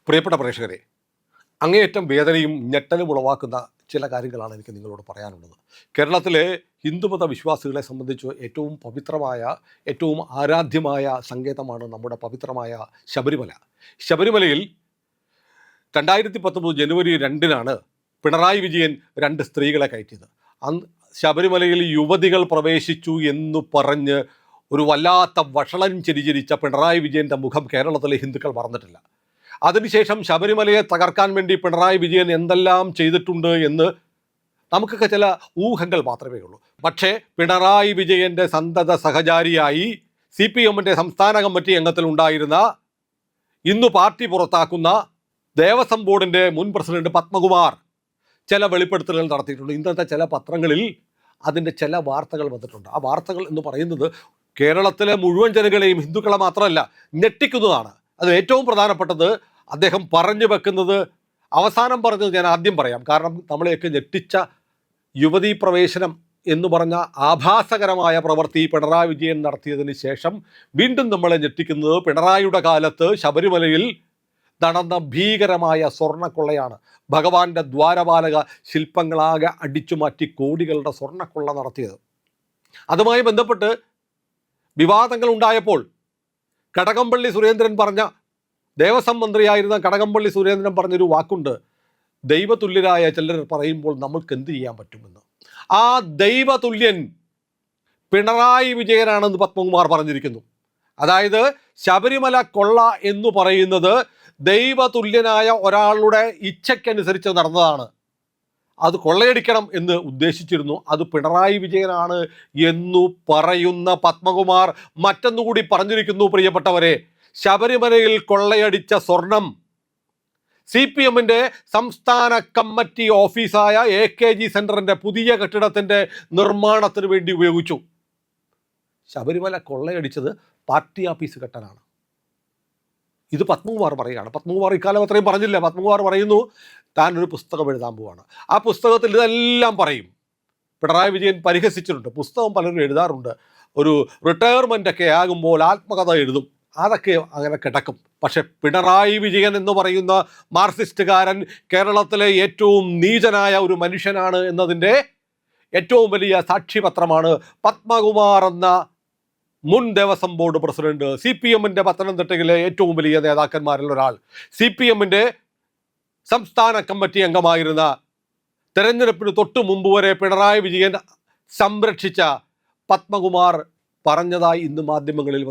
പ്രിയപ്പെട്ട പ്രേക്ഷകരെ, അങ്ങേയറ്റം വേദനയും ഞെട്ടലും ഉളവാക്കുന്ന ചില കാര്യങ്ങളാണ് എനിക്ക് നിങ്ങളോട് പറയാനുള്ളത്. കേരളത്തിലെ ഹിന്ദുമത വിശ്വാസികളെ സംബന്ധിച്ച് ഏറ്റവും പവിത്രമായ, ഏറ്റവും ആരാധ്യമായ സങ്കേതമാണ് നമ്മുടെ പവിത്രമായ ശബരിമല. ശബരിമലയിൽ 2019 ജനുവരി 2-നാണ് പിണറായി വിജയൻ 2 സ്ത്രീകളെ കയറ്റിയത്. അന്ന് ശബരിമലയിൽ യുവതികൾ പ്രവേശിച്ചു എന്നു പറഞ്ഞ് ഒരു വല്ലാത്ത വഷളൻ ചിരിച്ച പിണറായി വിജയൻ്റെ മുഖം കേരളത്തിലെ ഹിന്ദുക്കൾ മറന്നിട്ടില്ല. അതിനുശേഷം ശബരിമലയെ തകർക്കാൻ വേണ്ടി പിണറായി വിജയൻ എന്തെല്ലാം ചെയ്തിട്ടുണ്ട് എന്ന് നമുക്കൊക്കെ ചില ഊഹങ്ങൾ മാത്രമേ ഉള്ളൂ. പക്ഷേ പിണറായി വിജയൻ്റെ സന്തത സഹചാരിയായി CPM-ൻ്റെ സംസ്ഥാന കമ്മിറ്റി അംഗത്തിലുണ്ടായിരുന്ന, ഇന്ന് പാർട്ടി പുറത്താക്കുന്ന ദേവസ്വം ബോർഡിൻ്റെ മുൻ പ്രസിഡന്റ് പത്മകുമാർ ചില വെളിപ്പെടുത്തലുകൾ നടത്തിയിട്ടുണ്ട്. ഇന്നത്തെ ചില പത്രങ്ങളിൽ അതിൻ്റെ ചില വാർത്തകൾ വന്നിട്ടുണ്ട്. ആ വാർത്തകൾ എന്ന് പറയുന്നത് കേരളത്തിലെ മുഴുവൻ ജനങ്ങളെയും, ഹിന്ദുക്കളെ മാത്രമല്ല, ഞെട്ടിക്കുന്നതാണ്. അത് ഏറ്റവും പ്രധാനപ്പെട്ടത് അദ്ദേഹം പറഞ്ഞു വെക്കുന്നത്, അവസാനം പറഞ്ഞത് ഞാൻ ആദ്യം പറയാം. കാരണം നമ്മളെയൊക്കെ ഞെട്ടിച്ച യുവതീ പ്രവേശനം എന്ന് പറഞ്ഞ ആഭാസകരമായ പ്രവൃത്തി പിണറായി വിജയൻ നടത്തിയതിന് ശേഷം വീണ്ടും നമ്മളെ ഞെട്ടിക്കുന്നത് പിണറായിയുടെ കാലത്ത് ശബരിമലയിൽ നടന്ന ഭീകരമായ സ്വർണ്ണക്കൊള്ളയാണ്. ഭഗവാന്റെ ദ്വാരപാലക ശില്പങ്ങളാകെ അടിച്ചു മാറ്റി കോടികളുടെ സ്വർണ്ണക്കൊള്ള നടത്തിയത്. അതുമായി ബന്ധപ്പെട്ട് വിവാദങ്ങൾ ഉണ്ടായപ്പോൾ കടകംപള്ളി സുരേന്ദ്രൻ പറഞ്ഞ, ദേവസ്വം മന്ത്രിയായിരുന്ന കടകംപള്ളി സുരേന്ദ്രൻ പറഞ്ഞൊരു വാക്കുണ്ട്: ദൈവതുല്യരായ ചിലർ പറയുമ്പോൾ നമ്മൾക്ക് എന്ത് ചെയ്യാൻ പറ്റുമെന്ന്. ആ ദൈവതുല്യൻ പിണറായി വിജയനാണെന്ന് പത്മകുമാർ പറഞ്ഞിരിക്കുന്നു. അതായത് ശബരിമല കൊള്ള എന്ന് പറയുന്നത് ദൈവതുല്യനായ ഒരാളുടെ ഇച്ഛയ്ക്കനുസരിച്ച് നടന്നതാണ്. അത് കൊള്ളയടിക്കണം എന്ന് ഉദ്ദേശിച്ചിരുന്നു, അത് പിണറായി വിജയനാണ് എന്നു പറയുന്ന പത്മകുമാർ മറ്റൊന്നുകൂടി പറഞ്ഞിരിക്കുന്നു. പ്രിയപ്പെട്ടവരെ, ശബരിമലയിൽ കൊള്ളയടിച്ച സ്വർണം CPM-ൻ്റെ സംസ്ഥാന കമ്മിറ്റി ഓഫീസായ AKG സെൻറ്ററിൻ്റെ പുതിയ കെട്ടിടത്തിൻ്റെ നിർമ്മാണത്തിന് വേണ്ടി ഉപയോഗിച്ചു. ശബരിമല കൊള്ളയടിച്ചത് പാർട്ടി ഓഫീസ് കെട്ടാനാണ്. ഇത് പത്മകുമാർ പറയുകയാണ്. പത്മകുമാർ ഇക്കാലം അത്രയും പറഞ്ഞില്ല. പത്മകുമാർ പറയുന്നു, താൻ ഒരു പുസ്തകം എഴുതാൻ പോവാണ്. ആ പുസ്തകത്തിൽ ഇതെല്ലാം പറയും. പിണറായി വിജയൻ പരിഹസിച്ചിട്ടുണ്ട്. പുസ്തകം പലരും എഴുതാറുണ്ട്. ഒരു റിട്ടയർമെൻ്റൊക്കെ ആകുമ്പോൾ ആത്മകഥ എഴുതും, അതൊക്കെ അങ്ങനെ കിടക്കും. പക്ഷെ പിണറായി വിജയൻ എന്ന് പറയുന്ന മാർക്സിസ്റ്റുകാരൻ കേരളത്തിലെ ഏറ്റവും നീചനായ ഒരു മനുഷ്യനാണ് എന്നതിൻ്റെ ഏറ്റവും വലിയ സാക്ഷ്യപത്രമാണ് പത്മകുമാർ എന്ന മുൻ ദേവസ്വം ബോർഡ് പ്രസിഡന്റ്, CPM-ൻ്റെ പത്തനംതിട്ടയിലെ ഏറ്റവും വലിയ നേതാക്കന്മാരിൽ ഒരാൾ, CPM-ൻ്റെ സംസ്ഥാന കമ്മിറ്റി അംഗമായിരുന്ന, തെരഞ്ഞെടുപ്പിന് തൊട്ട് മുമ്പ് വരെ പിണറായി വിജയൻ സംരക്ഷിച്ച പത്മകുമാർ പറഞ്ഞതായി ഇന്ന് മാധ്യമങ്ങളിൽ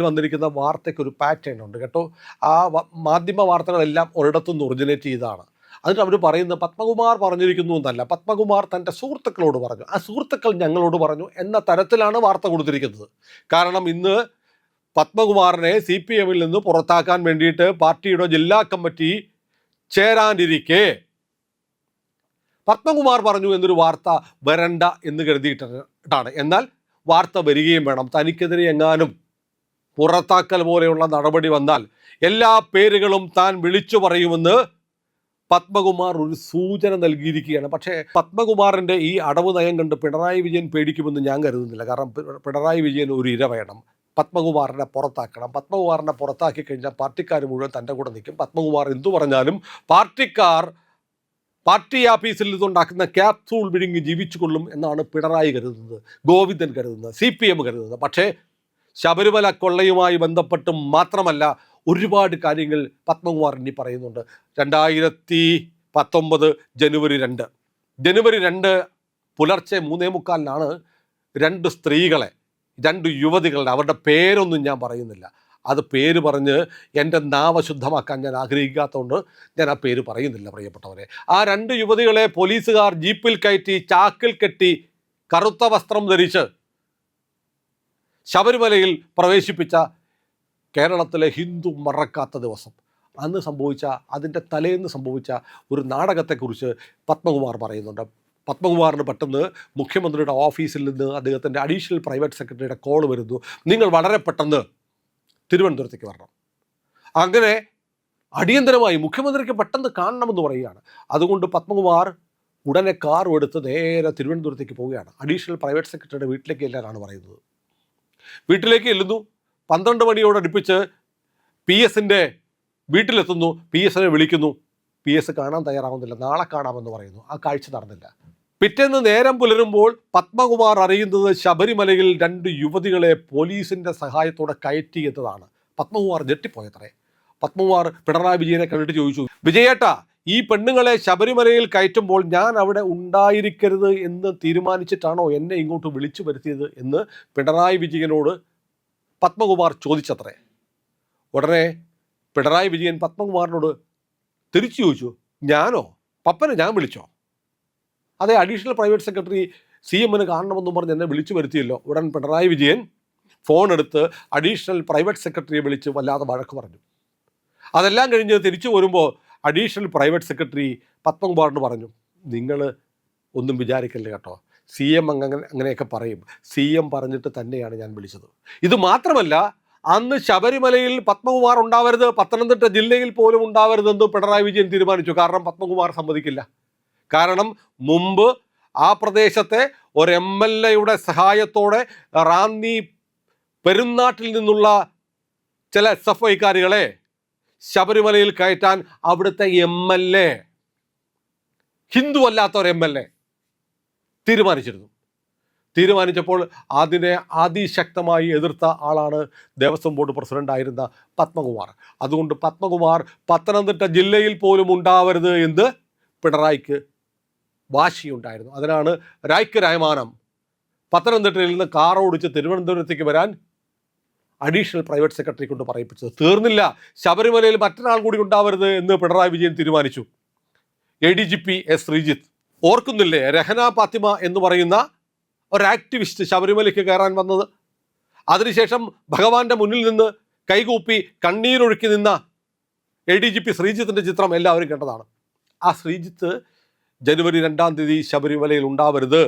വന്നിരിക്കുന്ന വാർത്തയ്ക്കൊരു പാറ്റേൺ ഉണ്ട് കേട്ടോ. ആ മാധ്യമ വാർത്തകളെല്ലാം ഒരിടത്തുനിന്ന് ഒറിജിനേറ്റ് ചെയ്തതാണ്. എന്നിട്ട് അവർ പറയുന്നത് പത്മകുമാർ പറഞ്ഞിരിക്കുന്നു എന്നല്ല, പത്മകുമാർ തൻ്റെ സുഹൃത്തുക്കളോട് പറഞ്ഞു, ആ സുഹൃത്തുക്കൾ ഞങ്ങളോട് പറഞ്ഞു എന്ന തരത്തിലാണ് വാർത്ത കൊടുത്തിരിക്കുന്നത്. കാരണം ഇന്ന് പത്മകുമാറിനെ CPM-ൽ നിന്ന് പുറത്താക്കാൻ വേണ്ടിയിട്ട് പാർട്ടിയുടെ ജില്ലാ കമ്മിറ്റി ചേരാനിരിക്കെ പത്മകുമാർ പറഞ്ഞു എന്നൊരു വാർത്ത വരണ്ട എന്ന് കരുതിയിട്ടാണ്. എന്നാൽ വാർത്ത വരികയും വേണം. തനിക്കെതിരെ എങ്ങാനും പുറത്താക്കൽ പോലെയുള്ള നടപടി വന്നാൽ എല്ലാ പേരുകളും താൻ വിളിച്ചു പറയുമെന്ന് പത്മകുമാർ ഒരു സൂചന നൽകിയിരിക്കുകയാണ്. പക്ഷേ പത്മകുമാറിൻ്റെ ഈ അടവ് നയം കണ്ട് പിണറായി വിജയൻ പേടിക്കുമെന്ന് ഞാൻ കരുതുന്നില്ല. കാരണം പിണറായി വിജയൻ ഒരു ഇര വേണം, പത്മകുമാറിനെ പുറത്താക്കണം. പത്മകുമാറിനെ പുറത്താക്കി കഴിഞ്ഞാൽ പാർട്ടിക്കാർ മുഴുവൻ തൻ്റെ കൂടെ നിൽക്കും. പത്മകുമാർ എന്തു പറഞ്ഞാലും പാർട്ടി ആഫീസിൽ നിന്നുണ്ടാക്കുന്ന ക്യാപ്സൂൾ വിഴുങ്ങി ജീവിച്ചു കൊള്ളും എന്നാണ് പിണറായി കരുതുന്നത്, ഗോവിന്ദൻ കരുതുന്നത്, CPM കരുതുന്നത്. പക്ഷേ ശബരിമല കൊള്ളയുമായി ബന്ധപ്പെട്ട് മാത്രമല്ല, ഒരുപാട് കാര്യങ്ങൾ പത്മകുമാർ ഇനി പറയുന്നുണ്ട്. 2019 ജനുവരി 2 പുലർച്ചെ 3:45 2 സ്ത്രീകളെ, 2 യുവതികളുടെ, അവരുടെ പേരൊന്നും ഞാൻ പറയുന്നില്ല, അത് പേര് പറഞ്ഞ് എൻ്റെ നാവ് ശുദ്ധമാക്കാൻ ഞാൻ ആഗ്രഹിക്കാത്തതുകൊണ്ട് ഞാൻ ആ പേര് പറയുന്നില്ല. പ്രിയപ്പെട്ടവരെ, ആ 2 യുവതികളെ പോലീസുകാർ ജീപ്പിൽ കയറ്റി ചാക്കിൽ കെട്ടി കറുത്ത വസ്ത്രം ധരിച്ച് ശബരിമലയിൽ പ്രവേശിപ്പിച്ച കേരളത്തിലെ ഹിന്ദു മറക്കാത്ത ദിവസം, അന്ന് സംഭവിച്ച, അതിൻ്റെ തലേന്ന് സംഭവിച്ച ഒരു നാടകത്തെക്കുറിച്ച് പത്മകുമാർ പറയുന്നുണ്ട്. പത്മകുമാറിന് പെട്ടെന്ന് മുഖ്യമന്ത്രിയുടെ ഓഫീസിൽ നിന്ന് അദ്ദേഹത്തിൻ്റെ അഡീഷണൽ പ്രൈവറ്റ് സെക്രട്ടറിയുടെ കോൾ വരുന്നു, നിങ്ങൾ വളരെ പെട്ടെന്ന് തിരുവനന്തപുരത്തേക്ക് വരണം. അങ്ങനെ അടിയന്തരമായി മുഖ്യമന്ത്രിക്ക് പെട്ടെന്ന് കാണണമെന്ന് പറയുകയാണ്. അതുകൊണ്ട് പത്മകുമാർ ഉടനെ കാറും എടുത്ത് നേരെ തിരുവനന്തപുരത്തേക്ക് പോവുകയാണ്. അഡീഷണൽ പ്രൈവറ്റ് സെക്രട്ടറിയുടെ വീട്ടിലേക്ക് എല്ലാവരാണ് പറയുന്നത്. വീട്ടിലേക്ക് ചെല്ലുന്നു. 12 മണിയോടടുപ്പിച്ച് PS-ൻ്റെ വീട്ടിലെത്തുന്നു, PS വിളിക്കുന്നു. PS കാണാൻ തയ്യാറാവുന്നില്ല. നാളെ കാണാമെന്ന് പറയുന്നു. ആ കാഴ്ച നടന്നില്ല. പിറ്റേന്ന് നേരം പുലരുമ്പോൾ പത്മകുമാർ അറിയുന്നത് ശബരിമലയിൽ 2 യുവതികളെ പോലീസിൻ്റെ സഹായത്തോടെ കയറ്റി എന്നതാണ്. പത്മകുമാർ ഞെട്ടിപ്പോയത്രേ. പത്മകുമാർ പിണറായി വിജയനെ കണ്ടിട്ട് ചോദിച്ചു, വിജയേട്ടാ, ഈ പെണ്ണുങ്ങളെ ശബരിമലയിൽ കയറ്റുമ്പോൾ ഞാൻ അവിടെ ഉണ്ടായിരിക്കരുത് എന്ന് തീരുമാനിച്ചിട്ടാണോ എന്നെ ഇങ്ങോട്ട് വിളിച്ചു വരുത്തിയത് എന്ന് പിണറായി വിജയനോട് പത്മകുമാർ ചോദിച്ചത്രേ. ഉടനെ പിണറായി വിജയൻ പത്മകുമാറിനോട് തിരിച്ചു ചോദിച്ചു, ഞാനോ? പപ്പനെ ഞാൻ വിളിച്ചോ? അതെ, അഡീഷണൽ പ്രൈവറ്റ് സെക്രട്ടറി CMന് കാണണമെന്നും പറഞ്ഞ് എന്നെ വിളിച്ചു വരുത്തിയല്ലോ. ഉടൻ പിണറായി വിജയൻ ഫോൺ എടുത്ത് അഡീഷണൽ പ്രൈവറ്റ് സെക്രട്ടറിയെ വിളിച്ച് വല്ലാതെ വഴക്ക് പറഞ്ഞു. അതെല്ലാം കഴിഞ്ഞ് തിരിച്ചു വരുമ്പോൾ അഡീഷണൽ പ്രൈവറ്റ് സെക്രട്ടറി പത്മകുമാറിന് പറഞ്ഞു, നിങ്ങൾ ഒന്നും വിചാരിക്കല്ലേ കേട്ടോ, CM അങ്ങനെയൊക്കെ പറയും. CM പറഞ്ഞിട്ട് തന്നെയാണ് ഞാൻ വിളിച്ചത്. ഇത് മാത്രമല്ല, അന്ന് ശബരിമലയിൽ പത്മകുമാർ ഉണ്ടാവരുത്, പത്തനംതിട്ട ജില്ലയിൽ പോലും ഉണ്ടാവരുതെന്ന് പിണറായി വിജയൻ തീരുമാനിച്ചു. കാരണം പത്മകുമാർ സമ്മതിക്കില്ല. കാരണം മുമ്പ് ആ പ്രദേശത്തെ ഒരു MLAയുടെ സഹായത്തോടെ റാന്നി പെരുന്നാട്ടിൽ നിന്നുള്ള ചില SFIക്കാരികളെ ശബരിമലയിൽ കയറ്റാൻ അവിടുത്തെ MLA, ഹിന്ദു അല്ലാത്ത ഒരു MLA തീരുമാനിച്ചപ്പോൾ അതിനെ അതിശക്തമായി എതിർത്ത ആളാണ് ദേവസ്വം ബോർഡ് പ്രസിഡൻ്റായിരുന്ന പത്മകുമാർ. അതുകൊണ്ട് പത്മകുമാർ പത്തനംതിട്ട ജില്ലയിൽ പോലും ഉണ്ടാവരുത് എന്ന് പിണറായിക്ക് വാശിയുണ്ടായിരുന്നു. അതിനാണ് രായ്ക്ക് രായമാനം പത്തനംതിട്ടയിൽ നിന്ന് കാർ ഓടിച്ച് തിരുവനന്തപുരത്തേക്ക് വരാൻ അഡീഷണൽ പ്രൈവറ്റ് സെക്രട്ടറി കൊണ്ട് പറയിപ്പിച്ചത്. തീർന്നില്ല, ശബരിമലയിൽ മറ്റൊരാൾ കൂടി ഉണ്ടാവരുത് എന്ന് പിണറായി വിജയൻ തീരുമാനിച്ചു. ADGP S. ശ്രീജിത്ത്, ഓർക്കുന്നില്ലേ, രഹന ഫാത്തിമ എന്ന് പറയുന്ന ഒരു ആക്ടിവിസ്റ്റ് ശബരിമലയ്ക്ക് കയറാൻ വന്നത്? അതിനുശേഷം ഭഗവാന്റെ മുന്നിൽ നിന്ന് കൈകൂപ്പി കണ്ണീരൊഴുക്കി നിന്ന ADGP ശ്രീജിത്തിൻ്റെ ചിത്രം എല്ലാവരും കണ്ടതാണ്. ആ ശ്രീജിത്ത് ജനുവരി 2-ാം തീയതി ശബരിമലയിൽ ഉണ്ടാവരുത്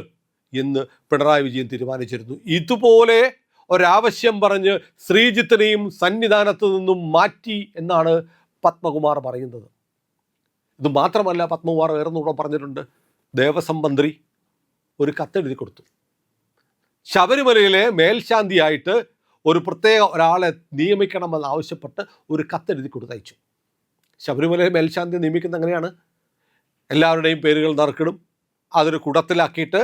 എന്ന് പിണറായി വിജയൻ തീരുമാനിച്ചിരുന്നു. ഇതുപോലെ ഒരാവശ്യം പറഞ്ഞ് ശ്രീജിത്തിനെയും സന്നിധാനത്ത് നിന്നും മാറ്റി എന്നാണ് പത്മകുമാർ പറയുന്നത്. ഇത് മാത്രമല്ല, പത്മകുമാർ വേറൊന്നുകൂടെ പറഞ്ഞിട്ടുണ്ട്. ദേവസ്വം മന്ത്രി ഒരു കത്തെഴുതി കൊടുത്തു. ശബരിമലയിലെ മേൽശാന്തിയായിട്ട് ഒരു പ്രത്യേക ഒരാളെ നിയമിക്കണമെന്ന് ആവശ്യപ്പെട്ട് ഒരു കത്തെഴുതി കൊടുത്തയച്ചു. ശബരിമലയിലെ മേൽശാന്തി നിയമിക്കുന്നത് എങ്ങനെയാണ്? എല്ലാവരുടെയും പേരുകൾ നറുക്കിടും. അതൊരു കുടത്തിലാക്കിയിട്ട്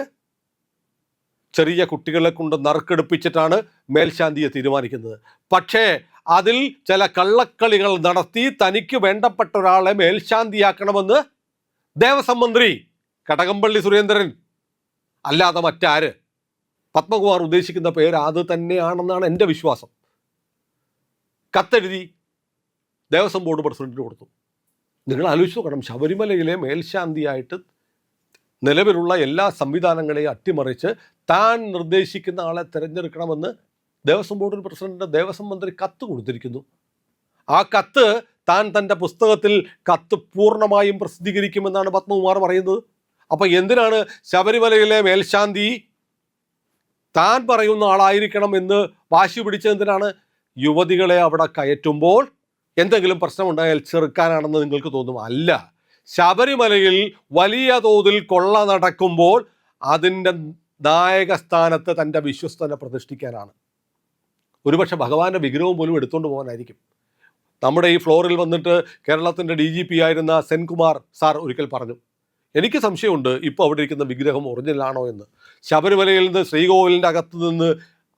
ചെറിയ കുട്ടികളെ കൊണ്ട് നറുക്കെടുപ്പിച്ചിട്ടാണ് മേൽശാന്തിയെ തീരുമാനിക്കുന്നത്. പക്ഷേ അതിൽ ചില കള്ളക്കളികൾ നടത്തി തനിക്ക് വേണ്ടപ്പെട്ട ഒരാളെ മേൽശാന്തിയാക്കണമെന്ന് ദേവസ്വം മന്ത്രി കടകംപള്ളി സുരേന്ദ്രൻ, അല്ലാതെ മറ്റാര്? പത്മകുമാർ ഉദ്ദേശിക്കുന്ന പേര് അത് തന്നെയാണെന്നാണ് എൻ്റെ വിശ്വാസം. കത്തെഴുതി ദേവസ്വം ബോർഡ് പ്രസിഡന്റിന് കൊടുത്തു. നിങ്ങൾ ആലോചിച്ച് നോക്കണം, ശബരിമലയിലെ മേൽശാന്തിയായിട്ട് നിലവിലുള്ള എല്ലാ സംവിധാനങ്ങളെയും അട്ടിമറിച്ച് താൻ നിർദ്ദേശിക്കുന്ന ആളെ തിരഞ്ഞെടുക്കണമെന്ന് ദേവസ്വം ബോർഡ് പ്രസിഡന്റ് ദേവസ്വം മന്ത്രി കത്ത് കൊടുത്തിരിക്കുന്നു. ആ കത്ത് താൻ തൻ്റെ പുസ്തകത്തിൽ കത്ത് പൂർണ്ണമായും പ്രസിദ്ധീകരിക്കുമെന്നാണ് പത്മകുമാർ പറയുന്നത്. അപ്പം എന്തിനാണ് ശബരിമലയിലെ മേൽശാന്തി താൻ പറയുന്ന ആളായിരിക്കണം എന്ന് വാശി പിടിച്ചെന്തിനാണ്? യുവതികളെ അവിടെ കയറ്റുമ്പോൾ എന്തെങ്കിലും പ്രശ്നമുണ്ടായാൽ ചെറുക്കാനാണെന്ന് നിങ്ങൾക്ക് തോന്നും. അല്ല, ശബരിമലയിൽ വലിയ തോതിൽ കൊള്ള നടക്കുമ്പോൾ അതിൻ്റെ നായക സ്ഥാനത്ത് തൻ്റെ വിശ്വസ്തനെ പ്രതിഷ്ഠിക്കാനാണ്. ഒരുപക്ഷെ ഭഗവാന്റെ വിഗ്രഹം പോലും എടുത്തുകൊണ്ട് പോകാനായിരിക്കും. നമ്മുടെ ഈ ഫ്ലോറിൽ വന്നിട്ട് കേരളത്തിൻ്റെ DGP ആയിരുന്ന സെൻകുമാർ സാർ ഒരിക്കൽ പറഞ്ഞു, എനിക്ക് സംശയമുണ്ട് ഇപ്പോൾ അവിടെ ഇരിക്കുന്ന വിഗ്രഹം ഒറിജിനലാണോ എന്ന്. ശബരിമലയിൽ നിന്ന് ശ്രീകോവിലിൻ്റെ അകത്ത് നിന്ന്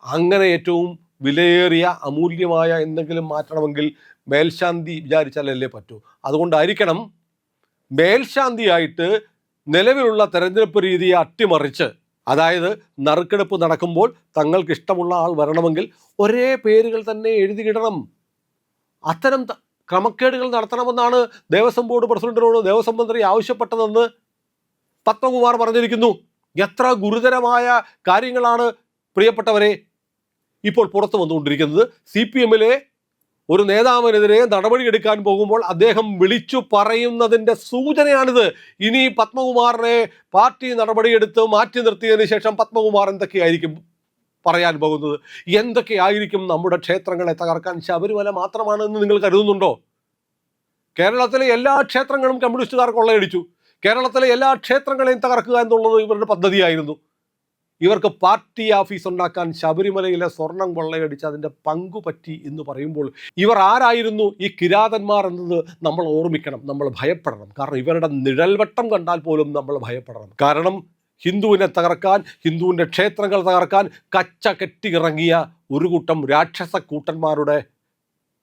അങ്ങനെ ഏറ്റവും വിലയേറിയ അമൂല്യമായ എന്തെങ്കിലും മാറ്റണമെങ്കിൽ മേൽശാന്തി വിചാരിച്ചാലല്ലേ പറ്റൂ. അതുകൊണ്ടായിരിക്കണം മേൽശാന്തിയായിട്ട് നിലവിലുള്ള തെരഞ്ഞെടുപ്പ് രീതിയെ അട്ടിമറിച്ച്, അതായത് നറുക്കെടുപ്പ് നടക്കുമ്പോൾ തങ്ങൾക്ക് ഇഷ്ടമുള്ള ആൾ വരണമെങ്കിൽ ഒരേ പേരുകൾ തന്നെ എഴുതിയിടണം. അത്തരം ക്രമക്കേടുകൾ നടത്തണമെന്നാണ് ദേവസ്വം ബോർഡ് പ്രസിഡന്റിനോട് ദേവസ്വം മന്ത്രി ആവശ്യപ്പെട്ടതെന്ന് പത്മകുമാർ പറഞ്ഞിരിക്കുന്നു. എത്ര ഗുരുതരമായ കാര്യങ്ങളാണ് പ്രിയപ്പെട്ടവരെ ഇപ്പോൾ പുറത്തു വന്നുകൊണ്ടിരിക്കുന്നത്. CPMലെ ഒരു നേതാവിനെതിരെ നടപടിയെടുക്കാൻ പോകുമ്പോൾ അദ്ദേഹം വിളിച്ചു പറയുന്നതിൻ്റെ സൂചനയാണിത്. ഇനി പത്മകുമാറിനെ പാർട്ടി നടപടിയെടുത്ത് മാറ്റി നിർത്തിയതിന് ശേഷം പത്മകുമാർ എന്തൊക്കെയായിരിക്കും പറയാൻ പോകുന്നത്? എന്തൊക്കെയായിരിക്കും നമ്മുടെ ക്ഷേത്രങ്ങളെ തകർക്കാൻ? ശബരിമല മാത്രമാണെന്ന് നിങ്ങൾ കരുതുന്നുണ്ടോ? കേരളത്തിലെ എല്ലാ ക്ഷേത്രങ്ങളും കമ്മ്യൂണിസ്റ്റുകാർ കൊള്ളയടിച്ചു. കേരളത്തിലെ എല്ലാ ക്ഷേത്രങ്ങളെയും തകർക്കുക എന്നുള്ളത് ഇവരുടെ പദ്ധതിയായിരുന്നു. ഇവർക്ക് പാർട്ടി ഓഫീസ് ഉണ്ടാക്കാൻ ശബരിമലയിലെ സ്വർണം കൊള്ളയടിച്ച് അതിൻ്റെ പങ്കു പറ്റി എന്ന് പറയുമ്പോൾ ഇവർ ആരായിരുന്നു ഈ കിരാതന്മാർ എന്നത് നമ്മൾ ഓർമ്മിക്കണം, നമ്മൾ ഭയപ്പെടണം. കാരണം ഇവരുടെ നിഴൽവട്ടം കണ്ടാൽ പോലും നമ്മൾ ഭയപ്പെടണം. കാരണം ഹിന്ദുവിനെ തകർക്കാൻ, ഹിന്ദുവിൻ്റെ ക്ഷേത്രങ്ങൾ തകർക്കാൻ കച്ച കെട്ടിയിറങ്ങിയ ഒരു കൂട്ടം രാക്ഷസ കൂട്ടന്മാരുടെ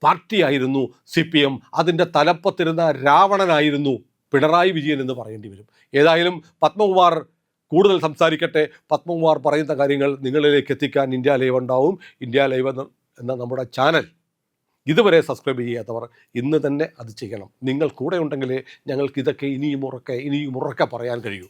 പാർട്ടിയായിരുന്നു CPM. അതിൻ്റെ തലപ്പത്തിരുന്ന രാവണനായിരുന്നു പിണറായി വിജയൻ എന്ന് പറയേണ്ടി വരും. ഏതായാലും പത്മകുമാർ കൂടുതൽ സംസാരിക്കട്ടെ. പത്മകുമാർ പറയുന്ന കാര്യങ്ങൾ നിങ്ങളിലേക്ക് എത്തിക്കാൻ ഇന്ത്യ ലൈവ് ഉണ്ടാവും. ഇന്ത്യ ലൈവ് എന്ന നമ്മുടെ ചാനൽ ഇതുവരെ സബ്സ്ക്രൈബ് ചെയ്യാത്തവർ ഇന്ന് തന്നെ അത് ചെയ്യണം. നിങ്ങൾ കൂടെ ഉണ്ടെങ്കിലേ ഞങ്ങൾക്ക് ഇതൊക്കെ ഇനിയും ഉറക്കെ പറയാൻ കഴിയൂ.